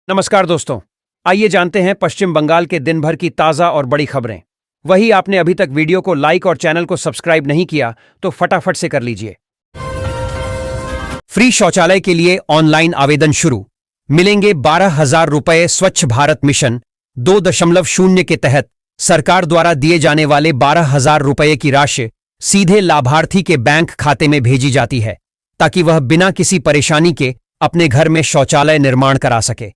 नमस्कार दोस्तों, आइए जानते हैं पश्चिम बंगाल के दिन भर की ताज़ा और बड़ी खबरें। वही आपने अभी तक वीडियो को लाइक और चैनल को सब्सक्राइब नहीं किया तो फटाफट से कर लीजिए। फ्री शौचालय के लिए ऑनलाइन आवेदन शुरू, मिलेंगे 12,000 रुपए। स्वच्छ भारत मिशन 2.0 के तहत सरकार द्वारा दिए जाने वाले 12,000 रुपए की राशि सीधे लाभार्थी के बैंक खाते में भेजी जाती है ताकि वह बिना किसी परेशानी के अपने घर में शौचालय निर्माण करा सके।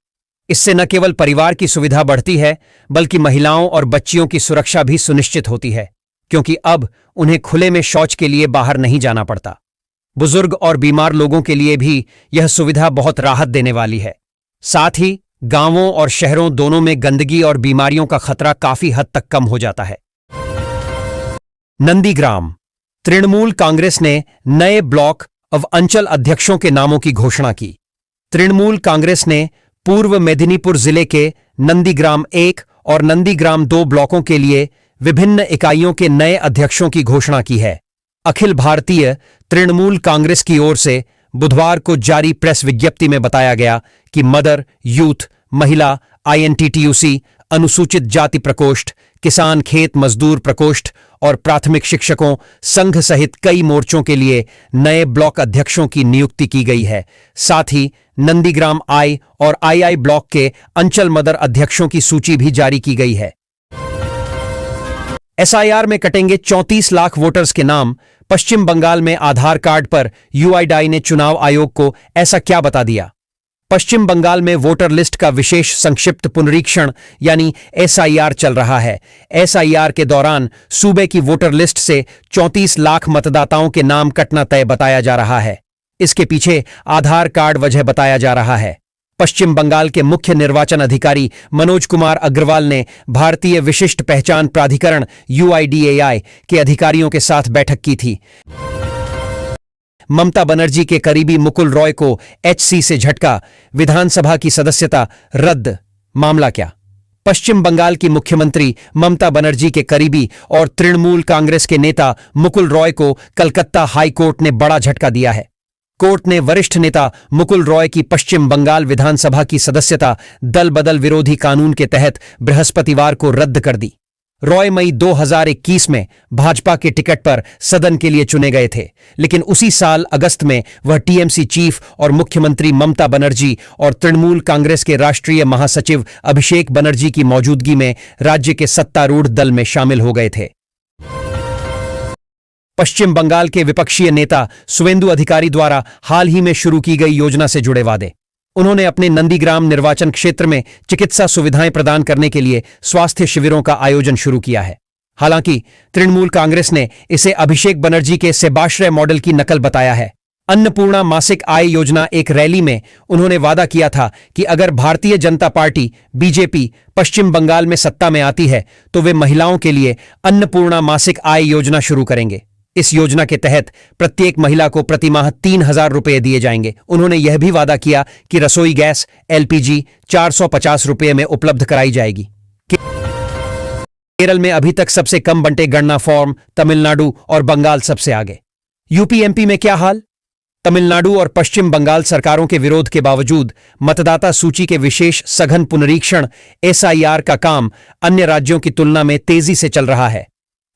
इससे न केवल परिवार की सुविधा बढ़ती है बल्कि महिलाओं और बच्चियों की सुरक्षा भी सुनिश्चित होती है, क्योंकि अब उन्हें खुले में शौच के लिए बाहर नहीं जाना पड़ता। बुजुर्ग और बीमार लोगों के लिए भी यह सुविधा बहुत राहत देने वाली है। साथ ही गांवों और शहरों दोनों में गंदगी और बीमारियों का खतरा काफी हद तक कम हो जाता है। नंदीग्राम, तृणमूल कांग्रेस ने नए ब्लॉक ऑफ अंचल अध्यक्षों के नामों की घोषणा की। तृणमूल कांग्रेस ने पूर्व मेदिनीपुर जिले के नंदीग्राम 1 और नंदीग्राम 2 ब्लॉकों के लिए विभिन्न इकाइयों के नए अध्यक्षों की घोषणा की है। अखिल भारतीय तृणमूल कांग्रेस की ओर से बुधवार को जारी प्रेस विज्ञप्ति में बताया गया कि मदर, यूथ, महिला, INTTUC, अनुसूचित जाति प्रकोष्ठ, किसान खेत मजदूर प्रकोष्ठ और प्राथमिक शिक्षकों संघ सहित कई मोर्चों के लिए नए ब्लॉक अध्यक्षों की नियुक्ति की गई है। साथ ही नंदीग्राम I और II ब्लॉक के अंचल मदर अध्यक्षों की सूची भी जारी की गई है। SIR में कटेंगे 34 लाख वोटर्स के नाम। पश्चिम बंगाल में आधार कार्ड पर UIDAI ने चुनाव आयोग को ऐसा क्या बता दिया। पश्चिम बंगाल में वोटर लिस्ट का विशेष संक्षिप्त पुनरीक्षण यानी SIR चल रहा है। SIR के दौरान सूबे की वोटर लिस्ट से 34 लाख मतदाताओं के नाम कटना तय बताया जा रहा है। इसके पीछे आधार कार्ड वजह बताया जा रहा है। पश्चिम बंगाल के मुख्य निर्वाचन अधिकारी मनोज कुमार अग्रवाल ने भारतीय विशिष्ट पहचान प्राधिकरण UIDAI के अधिकारियों के साथ बैठक की थी। ममता बनर्जी के करीबी मुकुल रॉय को HC से झटका, विधानसभा की सदस्यता रद्द। मामला क्या? पश्चिम बंगाल की मुख्यमंत्री ममता बनर्जी के करीबी और तृणमूल कांग्रेस के नेता मुकुल रॉय को कलकत्ता हाई कोर्ट ने बड़ा झटका दिया है। कोर्ट ने वरिष्ठ नेता मुकुल रॉय की पश्चिम बंगाल विधानसभा की सदस्यता दल बदल विरोधी कानून के तहत बृहस्पतिवार को रद्द कर दी। रॉय मई 2021 में भाजपा के टिकट पर सदन के लिए चुने गए थे, लेकिन उसी साल अगस्त में वह TMC चीफ और मुख्यमंत्री ममता बनर्जी और तृणमूल कांग्रेस के राष्ट्रीय महासचिव अभिषेक बनर्जी की मौजूदगी में राज्य के सत्तारूढ़ दल में शामिल हो गए थे। पश्चिम बंगाल के विपक्षीय नेता सुवेंदु अधिकारी द्वारा हाल ही में शुरू की गई योजना से जुड़े वादे। उन्होंने अपने नंदीग्राम निर्वाचन क्षेत्र में चिकित्सा सुविधाएं प्रदान करने के लिए स्वास्थ्य शिविरों का आयोजन शुरू किया है। हालांकि तृणमूल कांग्रेस ने इसे अभिषेक बनर्जी के सेबाश्रय मॉडल की नकल बताया है। अन्नपूर्णा मासिक आय योजना एक रैली में उन्होंने वादा किया था कि अगर भारतीय जनता पार्टी BJP पश्चिम बंगाल में सत्ता में आती है तो वे महिलाओं के लिए अन्नपूर्णा मासिक आय योजना शुरू करेंगे। इस योजना के तहत प्रत्येक महिला को प्रतिमाह 3,000 रुपये दिए जाएंगे। उन्होंने यह भी वादा किया कि रसोई गैस LPG 450 रुपये में उपलब्ध कराई जाएगी। केरल में अभी तक सबसे कम बंटे गणना फॉर्म, तमिलनाडु और बंगाल सबसे आगे। UP MP में क्या हाल? तमिलनाडु और पश्चिम बंगाल सरकारों के विरोध के बावजूद मतदाता सूची के विशेष सघन पुनरीक्षण SIR का काम अन्य राज्यों की तुलना में तेजी से चल रहा है।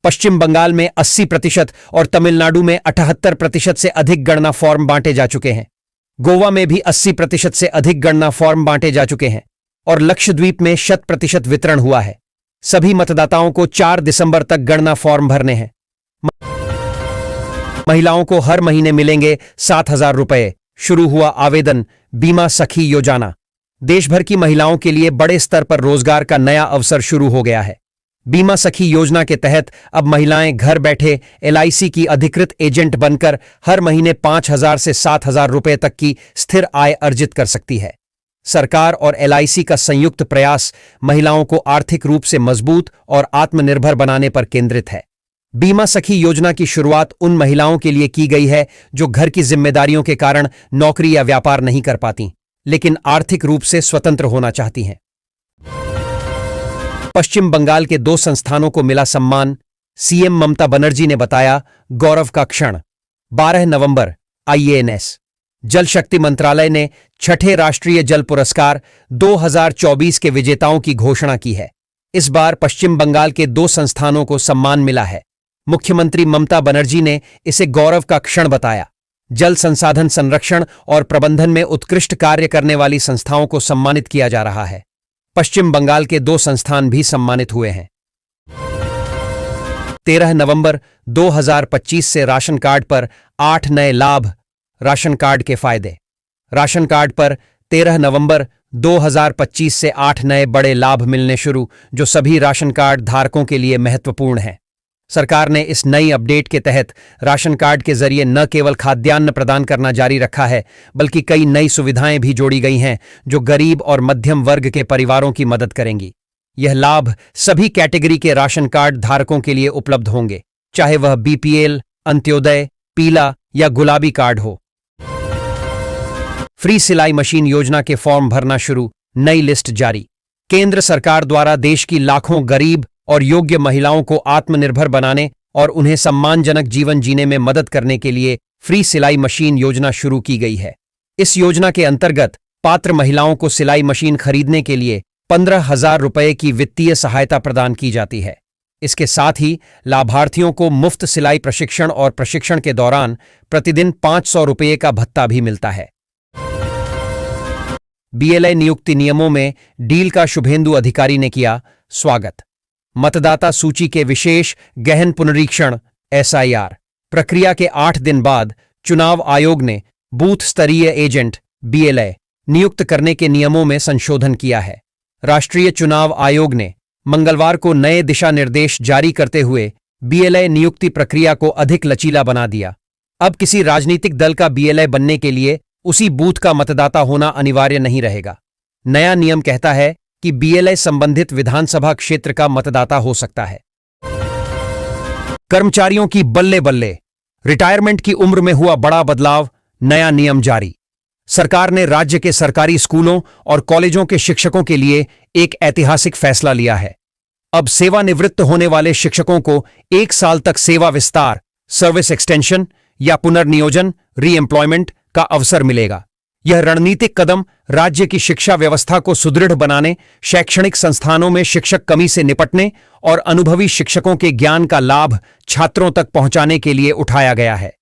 पश्चिम बंगाल में 80% और तमिलनाडु में 78% से अधिक गणना फॉर्म बांटे जा चुके हैं। गोवा में भी 80% से अधिक गणना फॉर्म बांटे जा चुके हैं और लक्षद्वीप में 100% वितरण हुआ है। सभी मतदाताओं को 4 दिसंबर तक गणना फॉर्म भरने हैं। महिलाओं को हर महीने मिलेंगे 7,000 रुपये। शुरू हुआ आवेदन बीमा सखी योजना। देश भर की महिलाओं के लिए बड़े स्तर पर रोजगार का नया अवसर शुरू हो गया है। बीमा सखी योजना के तहत अब महिलाएं घर बैठे LIC की अधिकृत एजेंट बनकर हर महीने 5,000 से 7,000 रुपये तक की स्थिर आय अर्जित कर सकती है। सरकार और LIC का संयुक्त प्रयास महिलाओं को आर्थिक रूप से मजबूत और आत्मनिर्भर बनाने पर केंद्रित है। बीमा सखी योजना की शुरुआत उन महिलाओं के लिए की गई है जो घर की जिम्मेदारियों के कारण नौकरी या व्यापार नहीं कर पाती, लेकिन आर्थिक रूप से स्वतंत्र होना चाहती हैं। पश्चिम बंगाल के 2 संस्थानों को मिला सम्मान। CM ममता बनर्जी ने बताया गौरव का क्षण। 12 नवंबर IANS जल शक्ति मंत्रालय ने छठे राष्ट्रीय जल पुरस्कार 2024 के विजेताओं की घोषणा की है। इस बार पश्चिम बंगाल के 2 संस्थानों को सम्मान मिला है। मुख्यमंत्री ममता बनर्जी ने इसे गौरव का क्षण बताया। जल संसाधन संरक्षण और प्रबंधन में उत्कृष्ट कार्य करने वाली संस्थाओं को सम्मानित किया जा रहा है। पश्चिम बंगाल के 2 संस्थान भी सम्मानित हुए हैं। 13 नवंबर 2025 से राशन कार्ड पर 8 नए लाभ। राशन कार्ड के फायदे। राशन कार्ड पर 13 नवंबर 2025 से 8 नए बड़े लाभ मिलने शुरू, जो सभी राशन कार्ड धारकों के लिए महत्वपूर्ण हैं। सरकार ने इस नई अपडेट के तहत राशन कार्ड के जरिए न केवल खाद्यान्न प्रदान करना जारी रखा है, बल्कि कई नई सुविधाएं भी जोड़ी गई हैं जो गरीब और मध्यम वर्ग के परिवारों की मदद करेंगी। यह लाभ सभी कैटेगरी के राशन कार्ड धारकों के लिए उपलब्ध होंगे, चाहे वह बीपीएल, अंत्योदय, पीला या गुलाबी कार्ड हो। फ्री सिलाई मशीन योजना के फॉर्म भरना शुरू, नई लिस्ट जारी। केंद्र सरकार द्वारा देश की लाखों गरीब और योग्य महिलाओं को आत्मनिर्भर बनाने और उन्हें सम्मानजनक जीवन जीने में मदद करने के लिए फ्री सिलाई मशीन योजना शुरू की गई है। इस योजना के अंतर्गत पात्र महिलाओं को सिलाई मशीन खरीदने के लिए 15,000 रुपये की वित्तीय सहायता प्रदान की जाती है। इसके साथ ही लाभार्थियों को मुफ्त सिलाई प्रशिक्षण और प्रशिक्षण के दौरान प्रतिदिन 500 रुपये का भत्ता भी मिलता है। बीएलए नियुक्ति नियमों में डील का शुभेंदु अधिकारी ने किया स्वागत। मतदाता सूची के विशेष गहन पुनरीक्षण एसआईआर प्रक्रिया के 8 दिन बाद चुनाव आयोग ने बूथ स्तरीय एजेंट बीएलए नियुक्त करने के नियमों में संशोधन किया है। राष्ट्रीय चुनाव आयोग ने मंगलवार को नए दिशा निर्देश जारी करते हुए बीएलए नियुक्ति प्रक्रिया को अधिक लचीला बना दिया। अब किसी राजनीतिक दल का बीएलए बनने के लिए उसी बूथ का मतदाता होना अनिवार्य नहीं रहेगा। नया नियम कहता है कि बीएलए संबंधित विधानसभा क्षेत्र का मतदाता हो सकता है। कर्मचारियों की बल्ले बल्ले, रिटायरमेंट की उम्र में हुआ बड़ा बदलाव, नया नियम जारी। सरकार ने राज्य के सरकारी स्कूलों और कॉलेजों के शिक्षकों के लिए एक ऐतिहासिक फैसला लिया है। अब सेवानिवृत्त होने वाले शिक्षकों को 1 साल तक सेवा विस्तार, सर्विस एक्सटेंशन या पुनर्नियोजन, रीएम्प्लॉयमेंट का अवसर मिलेगा। यह रणनीतिक कदम राज्य की शिक्षा व्यवस्था को सुदृढ़ बनाने, शैक्षणिक संस्थानों में शिक्षक कमी से निपटने और अनुभवी शिक्षकों के ज्ञान का लाभ छात्रों तक पहुंचाने के लिए उठाया गया है।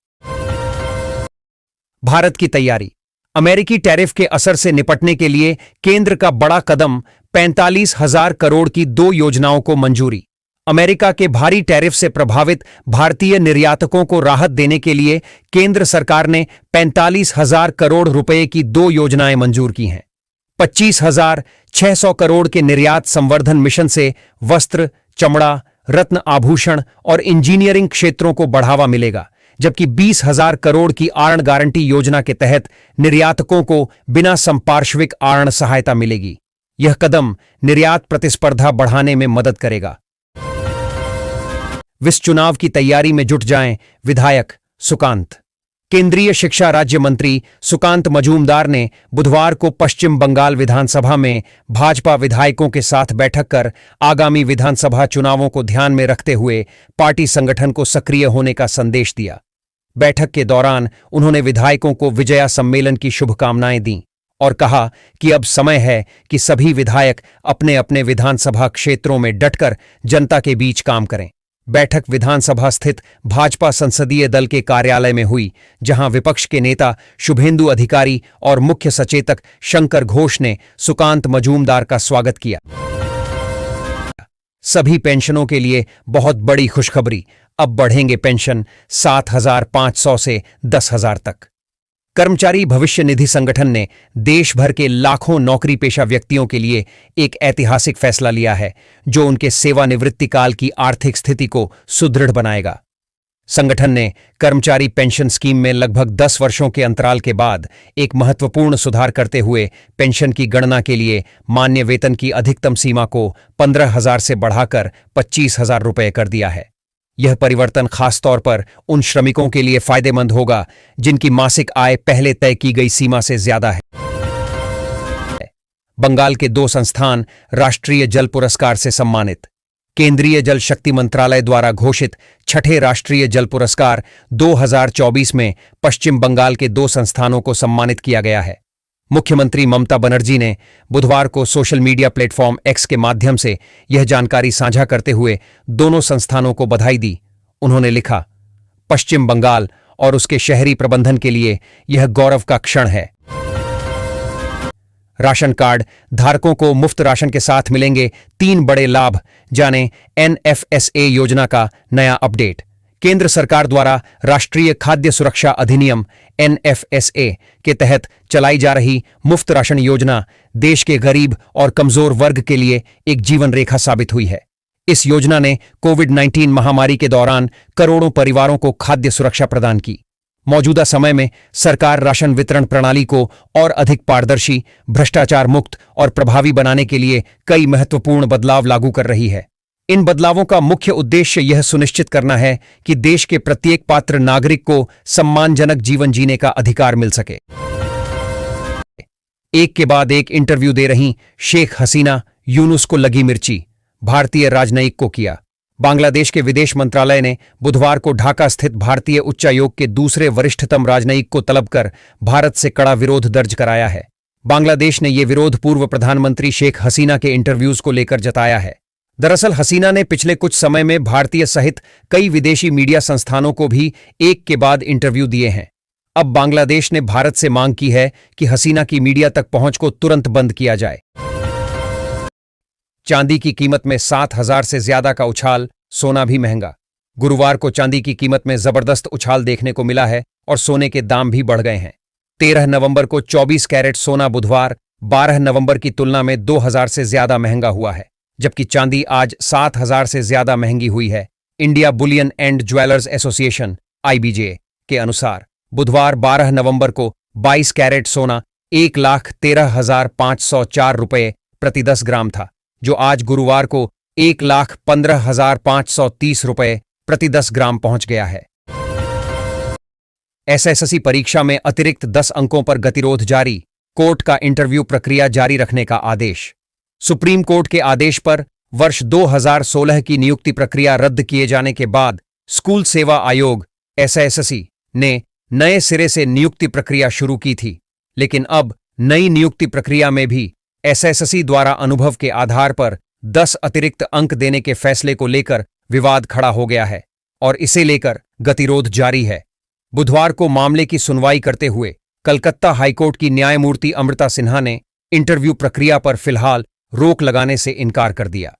भारत की तैयारी। अमेरिकी टैरिफ के असर से निपटने के लिए केंद्र का बड़ा कदम, 45,000 करोड़ की 2 योजनाओं को मंजूरी। अमेरिका के भारी टैरिफ से प्रभावित भारतीय निर्यातकों को राहत देने के लिए केंद्र सरकार ने 45,000 करोड़ रुपए की 2 योजनाएं मंजूर की हैं। 25,600 करोड़ के निर्यात संवर्धन मिशन से वस्त्र, चमड़ा, रत्न आभूषण और इंजीनियरिंग क्षेत्रों को बढ़ावा मिलेगा, जबकि 20,000 करोड़ की आर्ण गारंटी योजना के तहत निर्यातकों को बिना संपार्श्विक आर्ण सहायता मिलेगी। यह कदम निर्यात प्रतिस्पर्धा बढ़ाने में मदद करेगा। विस चुनाव की तैयारी में जुट जाएं विधायक सुकांत। केंद्रीय शिक्षा राज्य मंत्री सुकांत मजूमदार ने बुधवार को पश्चिम बंगाल विधानसभा में भाजपा विधायकों के साथ बैठक कर आगामी विधानसभा चुनावों को ध्यान में रखते हुए पार्टी संगठन को सक्रिय होने का संदेश दिया। बैठक के दौरान उन्होंने विधायकों को विजया सम्मेलन की शुभकामनाएं दी और कहा कि अब समय है कि सभी विधायक अपने अपने विधानसभा क्षेत्रों में डटकर जनता के बीच काम करें। बैठक विधानसभा स्थित भाजपा संसदीय दल के कार्यालय में हुई, जहां विपक्ष के नेता शुभेंदु अधिकारी और मुख्य सचेतक शंकर घोष ने सुकांत मजूमदार का स्वागत किया। सभी पेंशनों के लिए बहुत बड़ी खुशखबरी, अब बढ़ेंगे पेंशन 7,500 से 10,000 तक। कर्मचारी भविष्य निधि संगठन ने देश भर के लाखों नौकरी पेशा व्यक्तियों के लिए एक ऐतिहासिक फैसला लिया है, जो उनके सेवानिवृत्ति काल की आर्थिक स्थिति को सुदृढ़ बनाएगा। संगठन ने कर्मचारी पेंशन स्कीम में लगभग 10 वर्षों के अंतराल के बाद एक महत्वपूर्ण सुधार करते हुए पेंशन की गणना के लिए मान्य वेतन की अधिकतम सीमा को 15,000 से बढ़ाकर 25,000 रुपये कर दिया है। यह परिवर्तन खासतौर पर उन श्रमिकों के लिए फायदेमंद होगा जिनकी मासिक आय पहले तय की गई सीमा से ज्यादा है। बंगाल के 2 संस्थान राष्ट्रीय जल पुरस्कार से सम्मानित। केंद्रीय जल शक्ति मंत्रालय द्वारा घोषित छठे राष्ट्रीय जल पुरस्कार 2024 में पश्चिम बंगाल के 2 संस्थानों को सम्मानित किया गया है। मुख्यमंत्री ममता बनर्जी ने बुधवार को सोशल मीडिया प्लेटफॉर्म एक्स के माध्यम से यह जानकारी साझा करते हुए दोनों संस्थानों को बधाई दी। उन्होंने लिखा, पश्चिम बंगाल और उसके शहरी प्रबंधन के लिए यह गौरव का क्षण है। राशन कार्ड धारकों को मुफ्त राशन के साथ मिलेंगे 3 बड़े लाभ, जाने एनएफएसए योजना का नया अपडेट। केंद्र सरकार द्वारा राष्ट्रीय खाद्य सुरक्षा अधिनियम एनएफएसए के तहत चलाई जा रही मुफ्त राशन योजना देश के गरीब और कमजोर वर्ग के लिए एक जीवन रेखा साबित हुई है। इस योजना ने कोविड-19 महामारी के दौरान करोड़ों परिवारों को खाद्य सुरक्षा प्रदान की। मौजूदा समय में सरकार राशन वितरण प्रणाली को और अधिक पारदर्शी, भ्रष्टाचार मुक्त और प्रभावी बनाने के लिए कई महत्वपूर्ण बदलाव लागू कर रही है। इन बदलावों का मुख्य उद्देश्य यह सुनिश्चित करना है कि देश के प्रत्येक पात्र नागरिक को सम्मानजनक जीवन जीने का अधिकार मिल सके। एक के बाद एक इंटरव्यू दे रही शेख हसीना, यूनुस को लगी मिर्ची, भारतीय राजनयिक को किया। बांग्लादेश के विदेश मंत्रालय ने बुधवार को ढाका स्थित भारतीय उच्चायोग के दूसरे वरिष्ठतम राजनयिक को तलब कर भारत से कड़ा विरोध दर्ज कराया है। बांग्लादेश ने यह विरोध पूर्व प्रधानमंत्री शेख हसीना के इंटरव्यूज को लेकर जताया है। दरअसल हसीना ने पिछले कुछ समय में भारतीय सहित कई विदेशी मीडिया संस्थानों को भी एक के बाद इंटरव्यू दिए हैं। अब बांग्लादेश ने भारत से मांग की है कि हसीना की मीडिया तक पहुंच को तुरंत बंद किया जाए। चांदी की कीमत में 7,000 से ज्यादा का उछाल, सोना भी महंगा। गुरुवार को चांदी की कीमत में जबरदस्त उछाल देखने को मिला है और सोने के दाम भी बढ़ गए हैं। 13 नवंबर को 24 कैरेट सोना बुधवार 12 नवंबर की तुलना में 2,000 से ज्यादा महंगा हुआ है, जबकि चांदी आज 7,000 से ज्यादा महंगी हुई है। India Boolean and jewellers association (IBJ) के अनुसार बुधवार 12 नवंबर को 22 कैरेट सोना 1,13,504 रुपये प्रति 10 ग्राम था, जो आज गुरुवार को 1,15,530 रुपये प्रति 10 ग्राम पहुंच गया है। SSC परीक्षा में अतिरिक्त 10 अंकों पर गतिरोध जारी, कोर्ट का इंटरव्यू प्रक्रिया जारी रखने का आदेश। सुप्रीम कोर्ट के आदेश पर वर्ष 2016 की नियुक्ति प्रक्रिया रद्द किए जाने के बाद स्कूल सेवा आयोग SSC ने नए सिरे से नियुक्ति प्रक्रिया शुरू की थी, लेकिन अब नई नियुक्ति प्रक्रिया में भी SSC द्वारा अनुभव के आधार पर 10 अतिरिक्त अंक देने के फैसले को लेकर विवाद खड़ा हो गया है और इसे लेकर गतिरोध जारी है। बुधवार को मामले की सुनवाई करते हुए कलकत्ता हाईकोर्ट की न्यायमूर्ति अमृता सिन्हा ने इंटरव्यू प्रक्रिया पर फिलहाल रोक लगाने से इनकार कर दिया।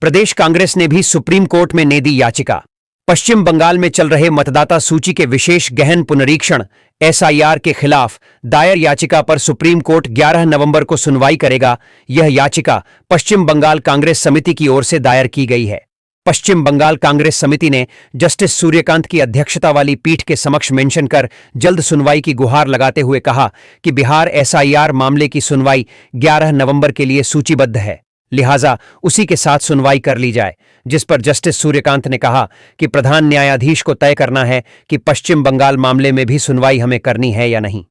प्रदेश कांग्रेस ने भी सुप्रीम कोर्ट में ने दी याचिका। पश्चिम बंगाल में चल रहे मतदाता सूची के विशेष गहन पुनरीक्षण SIR के खिलाफ दायर याचिका पर सुप्रीम कोर्ट 11 नवंबर को सुनवाई करेगा। यह याचिका पश्चिम बंगाल कांग्रेस समिति की ओर से दायर की गई है। पश्चिम बंगाल कांग्रेस समिति ने जस्टिस सूर्यकांत की अध्यक्षता वाली पीठ के समक्ष मेंशन कर जल्द सुनवाई की गुहार लगाते हुए कहा कि बिहार SIR मामले की सुनवाई 11 नवंबर के लिए सूचीबद्ध है, लिहाजा उसी के साथ सुनवाई कर ली जाए, जिस पर जस्टिस सूर्यकांत ने कहा कि प्रधान न्यायाधीश को तय करना है कि पश्चिम बंगाल मामले में भी सुनवाई हमें करनी है या नहीं।